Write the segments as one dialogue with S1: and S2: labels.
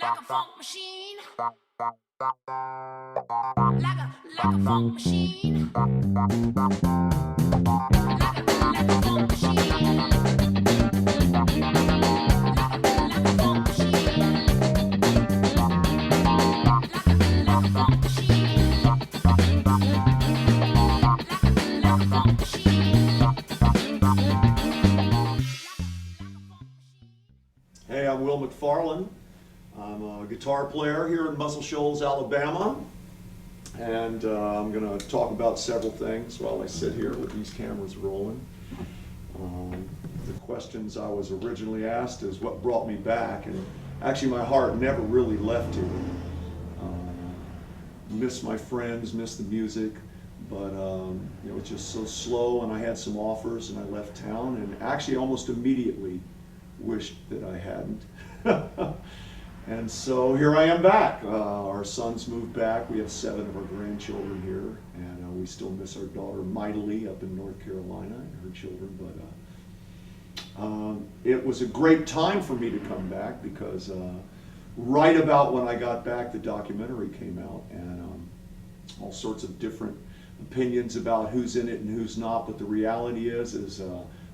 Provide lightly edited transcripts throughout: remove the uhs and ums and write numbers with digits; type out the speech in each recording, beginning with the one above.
S1: like a funk machine. Like a funk machine. Like a funk machine. Like a funk machine. Like a funk machine. Like a funk machine.
S2: Hey, I'm Will McFarlane. I'm a guitar player here in Muscle Shoals, Alabama, and I'm going to talk about several things while I sit here with these cameras rolling. The questions I was originally asked is what brought me back, and actually my heart never really left here. Miss my friends, miss the music, but you know, it's just so slow, and I had some offers and I left town, and actually almost immediately wished that I hadn't. And so here I am back. Our sons moved back. We have 7 of our grandchildren here, and we still miss our daughter mightily up in North Carolina and her children. But it was a great time for me to come back because right about when I got back, the documentary came out, and all sorts of different opinions about who's in it and who's not. But the reality is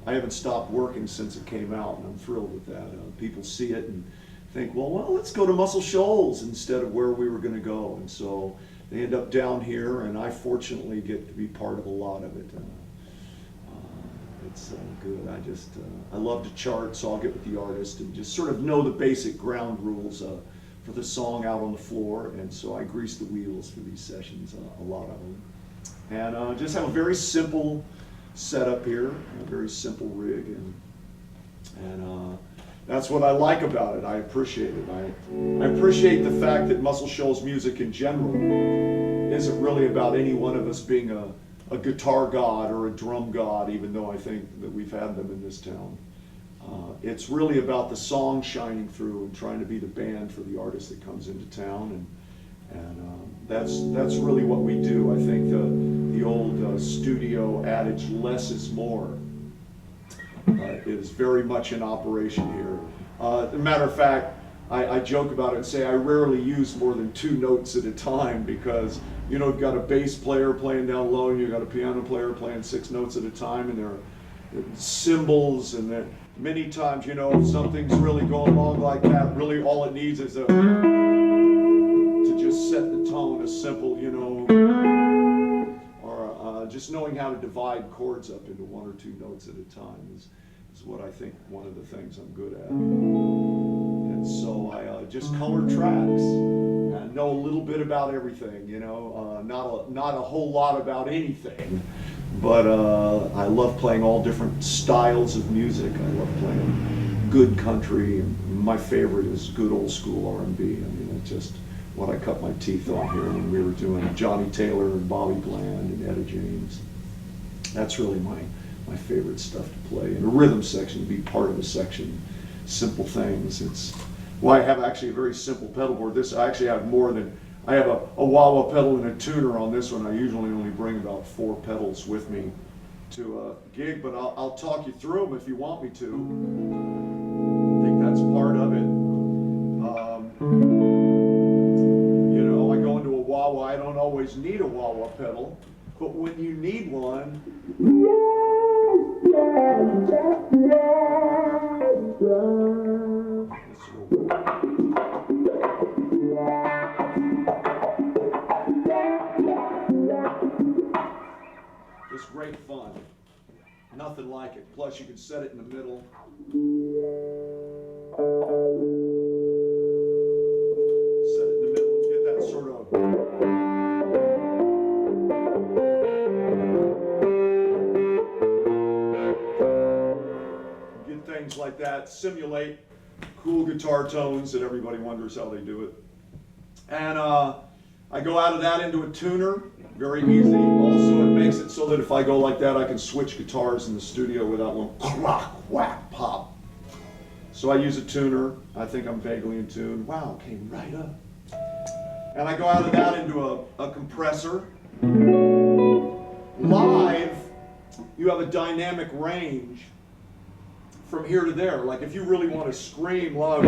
S2: I haven't stopped working since it came out, and I'm thrilled with that. People see it and think, well, let's go to Muscle Shoals instead of where we were going to go. And so they end up down here, and I fortunately get to be part of a lot of it. It's good. I love to chart, so I'll get with the artist and just sort of know the basic ground rules for the song out on the floor. And so I grease the wheels for these sessions, a lot of them. And just have a very simple setup here, a very simple rig, and that's what I like about it. I appreciate it. I appreciate the fact that Muscle Shoals music in general isn't really about any one of us being a guitar god or a drum god, even though I think that we've had them in this town. It's really about the song shining through and trying to be the band for the artist that comes into town, and that's really what we do. I think the old studio adage, less is more, is very much in operation here. As a matter of fact, I joke about it and say I rarely use more than 2 notes at a time because, you know, you've got a bass player playing down low and you've got a piano player playing 6 notes at a time, and there are cymbals, and then many times, you know, if something's really going along like that, really all it needs is to just set the tone, a simple, you know, or just knowing how to divide chords up into 1 or 2 notes at a time is what I think one of the things I'm good at. And so I just color tracks and know a little bit about everything, you know, not a whole lot about anything, but I love playing all different styles of music. I love playing good country, and my favorite is good old school R&B. I mean, it's just what I cut my teeth on here when we were doing Johnny Taylor and Bobby Bland and Etta James. That's really my favorite stuff to play. And a rhythm section, to be part of a section, simple things. Well, I have actually a very simple pedal board. This, I actually have more than, I have a wah-wah pedal and a tuner on this one. I usually only bring about 4 pedals with me to a gig, but I'll talk you through them if you want me to. I think that's part of it. You know, I go into a wah-wah, I don't always need a wah-wah pedal, but when you need one, just great fun. Nothing like it. Plus you can set it in the middle. Set it in the middle and get that sort of things like that, simulate cool guitar tones that everybody wonders how they do it. And I go out of that into a tuner, very easy. Also, it makes it so that if I go like that, I can switch guitars in the studio without one crack, whack, pop. So I use a tuner. I think I'm vaguely in tune. Wow, came right up. And I go out of that into a compressor. Live, you have a dynamic range from here to there. Like if you really want to scream loud,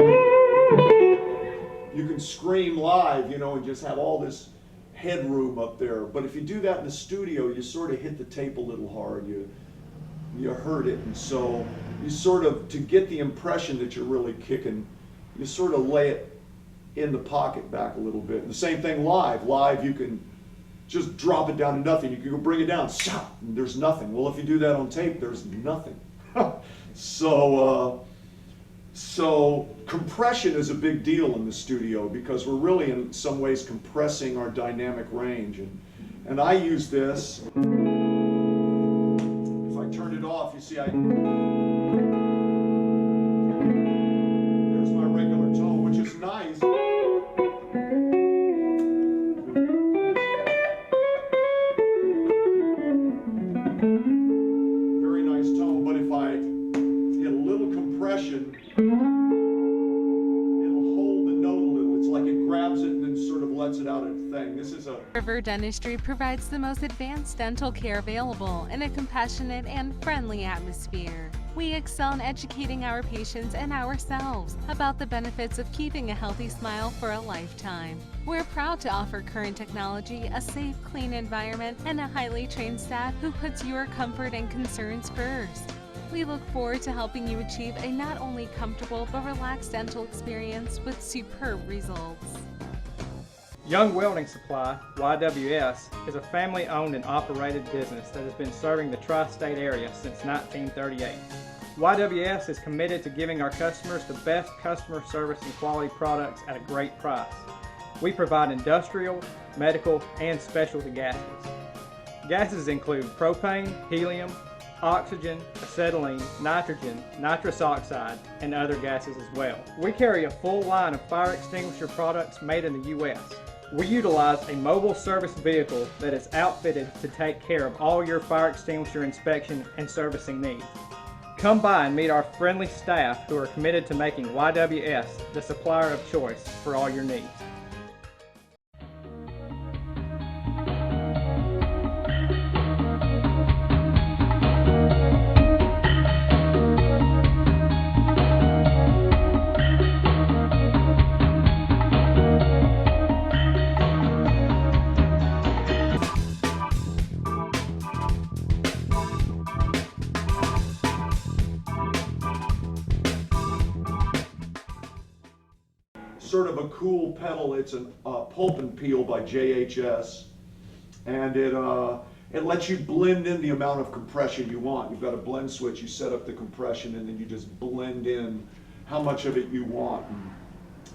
S2: you can scream live, you know, and just have all this headroom up there. But if you do that in the studio, you sort of hit the tape a little hard. You hurt it, and so you sort of, to get the impression that you're really kicking, you sort of lay it in the pocket back a little bit. And the same thing live. Live, you can just drop it down to nothing. You can go bring it down, and there's nothing. Well, if you do that on tape, there's nothing. So compression is a big deal in the studio because we're really in some ways compressing our dynamic range. And I use this. If I turn it off, you see there's my regular tone, which is nice. Very nice tone, but if I get a little compression, it'll hold the note a little. It's like it grabs it and then sort of lets it out of the thing. This is a
S3: River Dentistry provides the most advanced dental care available in a compassionate and friendly atmosphere. We excel in educating our patients and ourselves about the benefits of keeping a healthy smile for a lifetime. We're proud to offer current technology, a safe, clean environment, and a highly trained staff who puts your comfort and concerns first. We look forward to helping you achieve a not only comfortable but relaxed dental experience with superb results.
S4: Young Welding Supply, YWS, is a family-owned and operated business that has been serving the tri-state area since 1938. YWS is committed to giving our customers the best customer service and quality products at a great price. We provide industrial, medical, and specialty gases. Gases include propane, helium, oxygen, acetylene, nitrogen, nitrous oxide, and other gases as well. We carry a full line of fire extinguisher products made in the U.S. We utilize a mobile service vehicle that is outfitted to take care of all your fire extinguisher inspection and servicing needs. Come by and meet our friendly staff who are committed to making YWS the supplier of choice for all your needs.
S2: sort of a cool pedal. It's a Pulp and Peel by JHS, and it lets you blend in the amount of compression you want. You've got a blend switch, you set up the compression, and then you just blend in how much of it you want.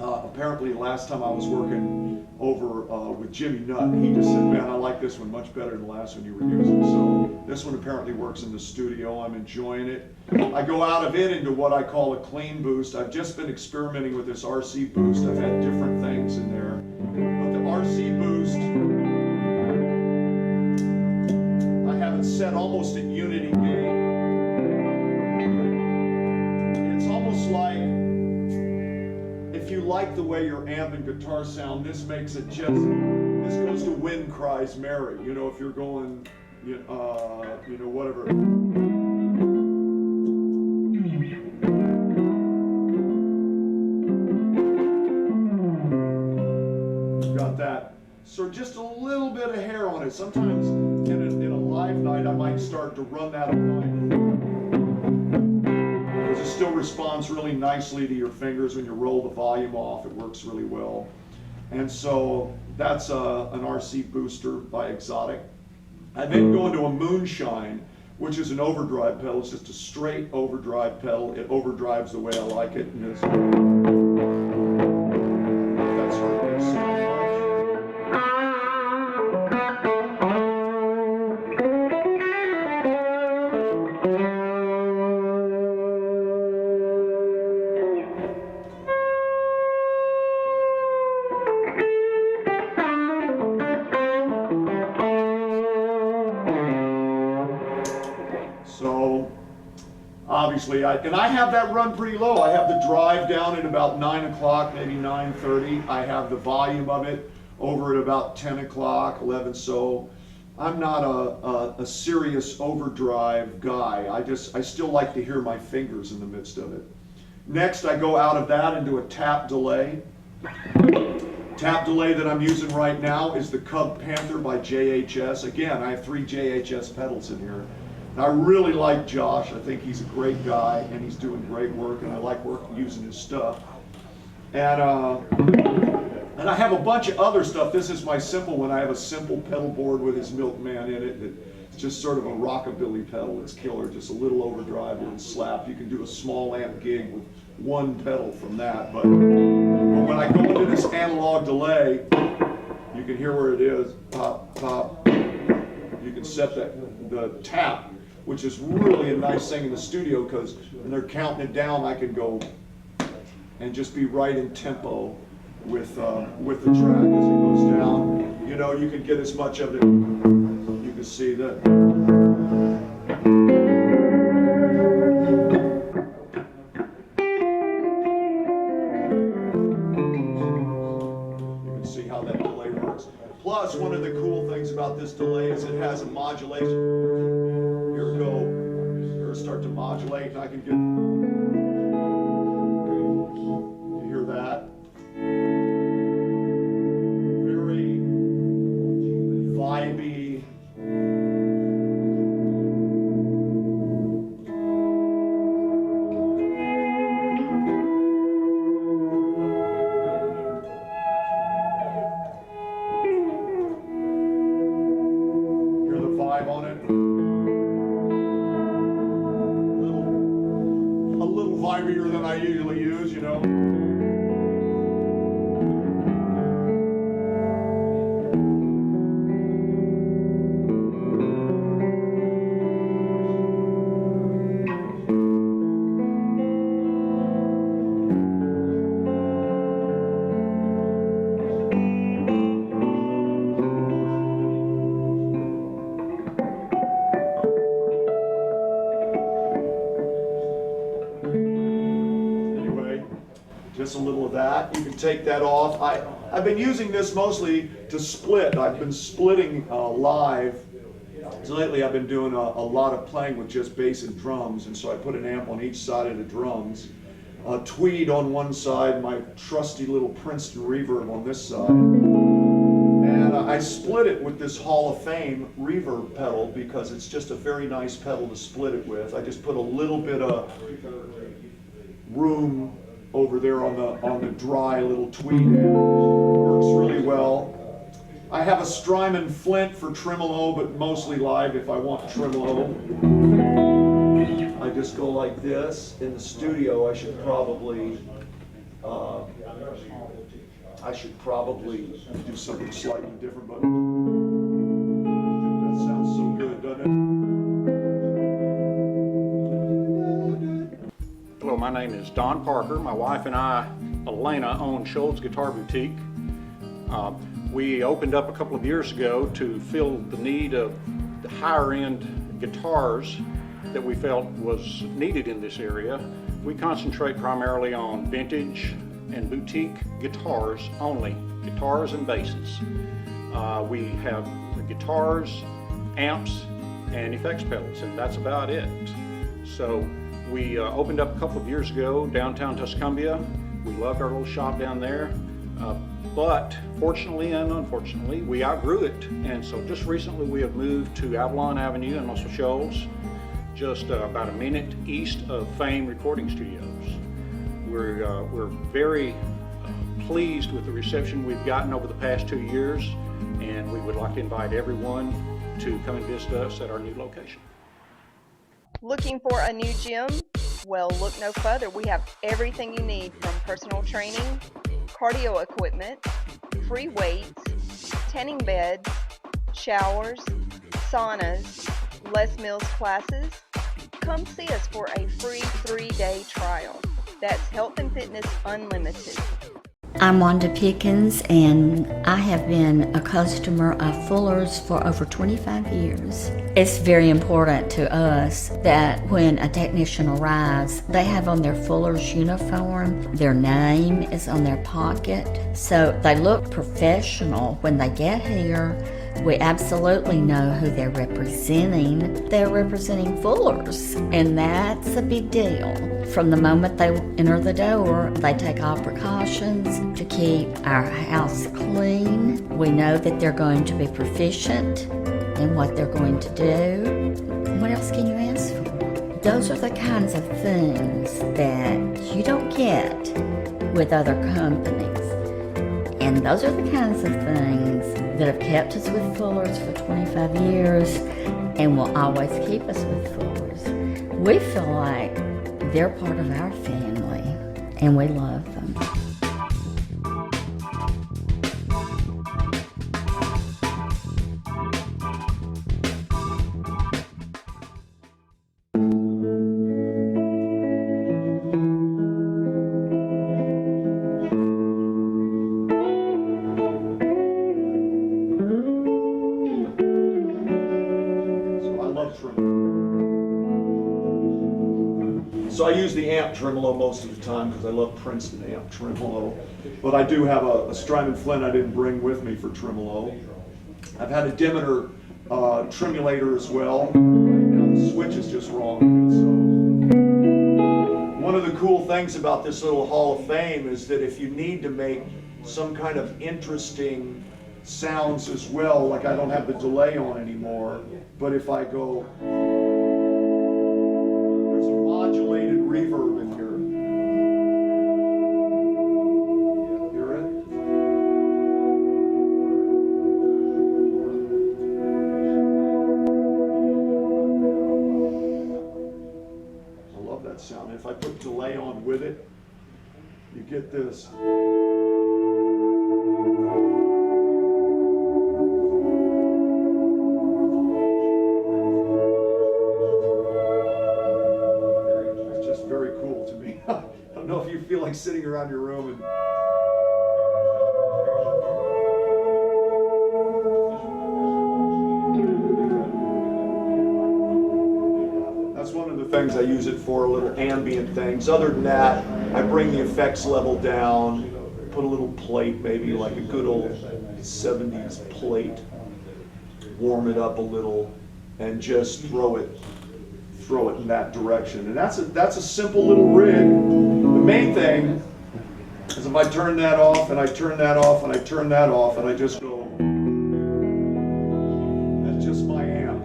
S2: Apparently last time I was working over with Jimmy Nutt, he just said, man, I like this one much better than the last one you were using. So this one apparently works in the studio. I'm enjoying it. I go out of it into what I call a clean boost. I've just been experimenting with this RC boost. I've had different things in there. But the RC boost, I have it set almost at unity gain. It's almost like, if you like the way your amp and guitar sound, this makes it just, this goes to Wind Cries Merry. You know, if you're going, you know, whatever. Got that. So just a little bit of hair on it. Sometimes in a live night, I might start to run that on because it still responds really nicely to your fingers when you roll the volume off. It works really well. And so that's an RC booster by Exotic. I then go into a Moonshine, which is an overdrive pedal. It's just a straight overdrive pedal. It overdrives the way I like it. And it's, that's hurt me so much. So obviously, I have that run pretty low. I have the drive down at about 9 o'clock, maybe 9:30. I have the volume of it over at about 10 o'clock, 11. So I'm not a serious overdrive guy. I still like to hear my fingers in the midst of it. Next, I go out of that into a tap delay. Tap delay that I'm using right now is the Cub Panther by JHS. Again, I have 3 JHS pedals in here. And I really like Josh. I think he's a great guy and he's doing great work, and I like using his stuff. And I have a bunch of other stuff. This is my simple one. I have a simple pedal board with his Milkman in it. It's just sort of a rockabilly pedal. It's killer, just a little overdrive, a little slap. You can do a small amp gig with one pedal from that. But when I go into this analog delay, you can hear where it is. Pop, pop. You can set the tap, which is really a nice thing in the studio, because when they're counting it down, I can go and just be right in tempo with the track as it goes down. You know, you can get as much of it. You can see that. You can see how that delay works. Plus, one of the cool things about this delay is it has a modulation. Here we go. Here, start to modulate, and I can get. You hear that? Very vibey. Hear the vibe on it? A little vibier than I usually use, you know. Just a little of that. You can take that off. I've been using this mostly to split. I've been splitting live. So lately I've been doing a lot of playing with just bass and drums, and so I put an amp on each side of the drums. Tweed on one side, my trusty little Princeton reverb on this side. And I split it with this Hall of Fame reverb pedal because it's just a very nice pedal to split it with. I just put a little bit of room over there on the dry little tweed amp. Works really well. I have a Strymon Flint for tremolo, but mostly live if I want tremolo. I just go like this. In the studio, I should probably do something slightly different, but that sounds so good, doesn't it?
S5: Hello, my name is Don Parker. My wife and I, Elena, own Schultz Guitar Boutique. We opened up a couple of years ago to fill the need of the higher end guitars that we felt was needed in this area. We concentrate primarily on vintage and boutique guitars only, guitars and basses. We have the guitars, amps, and effects pedals, and that's about it. So we opened up a couple of years ago downtown Tuscumbia. We loved our little shop down there, but fortunately and unfortunately we outgrew it, and so just recently we have moved to Avalon Avenue in Muscle Shoals, just about a minute east of Fame Recording Studios. We're very pleased with the reception we've gotten over the past 2 years, and we would like to invite everyone to come and visit us at our new location.
S6: Looking for a new gym? Well, look no further. We have everything you need, from personal training, cardio equipment, free weights, tanning beds, showers, saunas, Les Mills classes. Come see us for a free 3-day trial. That's Health and Fitness Unlimited.
S7: I'm Wanda Pickens, and I have been a customer of Fuller's for over 25 years. It's very important to us that when a technician arrives, they have on their Fuller's uniform, their name is on their pocket, so they look professional when they get here. We absolutely know who they're representing. They're representing Fullers, and that's a big deal. From the moment they enter the door, they take all precautions to keep our house clean. We know that they're going to be proficient in what they're going to do. What else can you ask for? Those are the kinds of things that you don't get with other companies. And those are the kinds of things that have kept us with Fullers for 25 years and will always keep us with Fullers. We feel like they're part of our family and we love them.
S2: So I use the amp tremolo most of the time because I love Princeton amp tremolo. But I do have a Strymon Flint I didn't bring with me for tremolo. I've had a Demeter tremulator as well. Right now the switch is just wrong. So one of the cool things about this little Hall of Fame is that if you need to make some kind of interesting sounds as well, like I don't have the delay on anymore, but if I go, there's a modulated reverb in here. Hear it? I love that sound. If I put delay on with it, you get this. Feel like sitting around your room and that's one of the things I use it for, little ambient things. Other than that, I bring the effects level down, put a little plate, maybe like a good old 70s plate, warm it up a little, and just throw it in that direction. And that's a simple little rig. The main thing is if I turn that off and I turn that off and I turn that off and I just go, that's just my amp.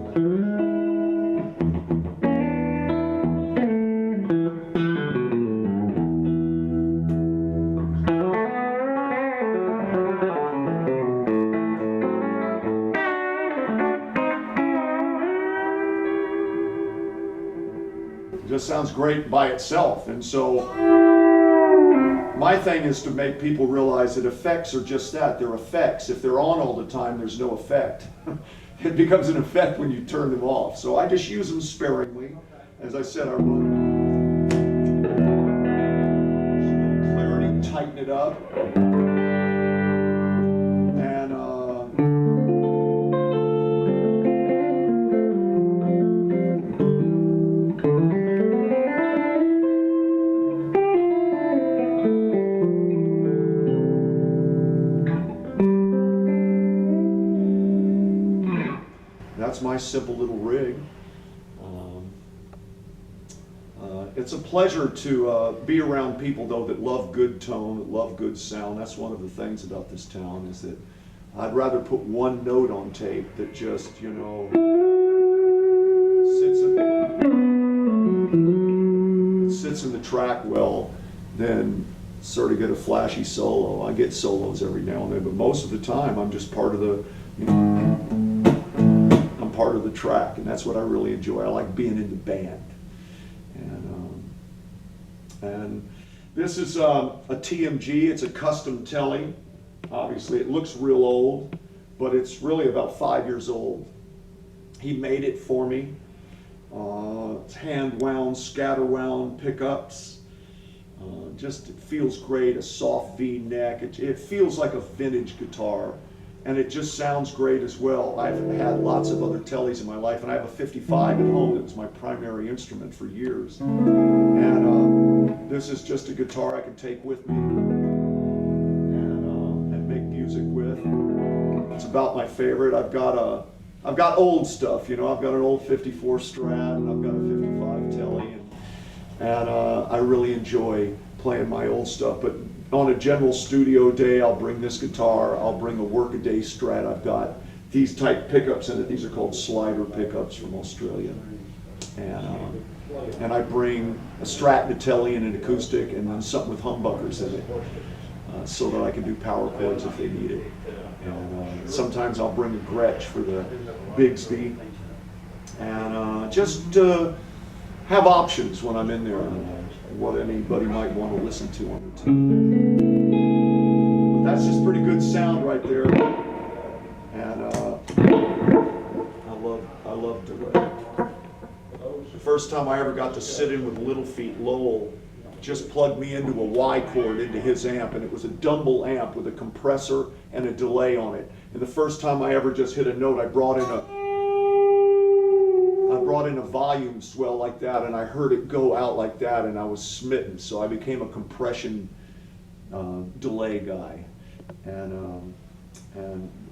S2: It just sounds great by itself. And so my thing is to make people realize that effects are just that. They're effects. If they're on all the time, there's no effect. It becomes an effect when you turn them off. So I just use them sparingly. As I said, I run clarity, tighten it up. That's my simple little rig. It's a pleasure to be around people, though, that love good tone, that love good sound. That's one of the things about this town, is that I'd rather put one note on tape that just, you know, sits in the track well than sort of get a flashy solo. I get solos every now and then, but most of the time I'm just part of the, you know, I'm part of the track, and that's what I really enjoy. I like being in the band. And this is a TMG. It's a custom telly. Obviously, it looks real old, but it's really about 5 years old. He made it for me. It's hand wound, scatter wound pickups. Just it feels great. A soft V neck. It feels like a vintage guitar, and it just sounds great as well. I've had lots of other tellies in my life, and I have a 55 at home that was my primary instrument for years. And this is just a guitar I can take with me and make music with. It's a about my favorite. I've got old stuff, you know. I've got an old 54 Strat, and I've got a 55 Tele, and I really enjoy playing my old stuff. But on a general studio day, I'll bring this guitar. I'll bring a workaday Strat. I've got these type pickups in it. These are called slider pickups from Australia, and I bring a Strat and a Tele and an acoustic, and then something with humbuckers in it, so that I can do power chords if they need it. And sometimes I'll bring a Gretsch for the Bigsby, and just have options when I'm in there on what anybody might want to listen to on the tune. But that's just pretty good sound right there, and I love delay. The first time I ever got to sit in with Little Feet, Lowell just plugged me into a Y chord into his amp, and it was a Dumble amp with a compressor and a delay on it. And the first time I ever just hit a note, I brought in a volume swell like that, and I heard it go out like that, and I was smitten. So I became a compression delay guy, and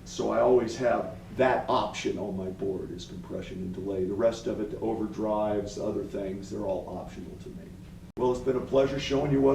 S2: so I always have that option on my board is compression and delay. The rest of it, the overdrives, the other things, they're all optional to me. Well, it's been a pleasure showing you what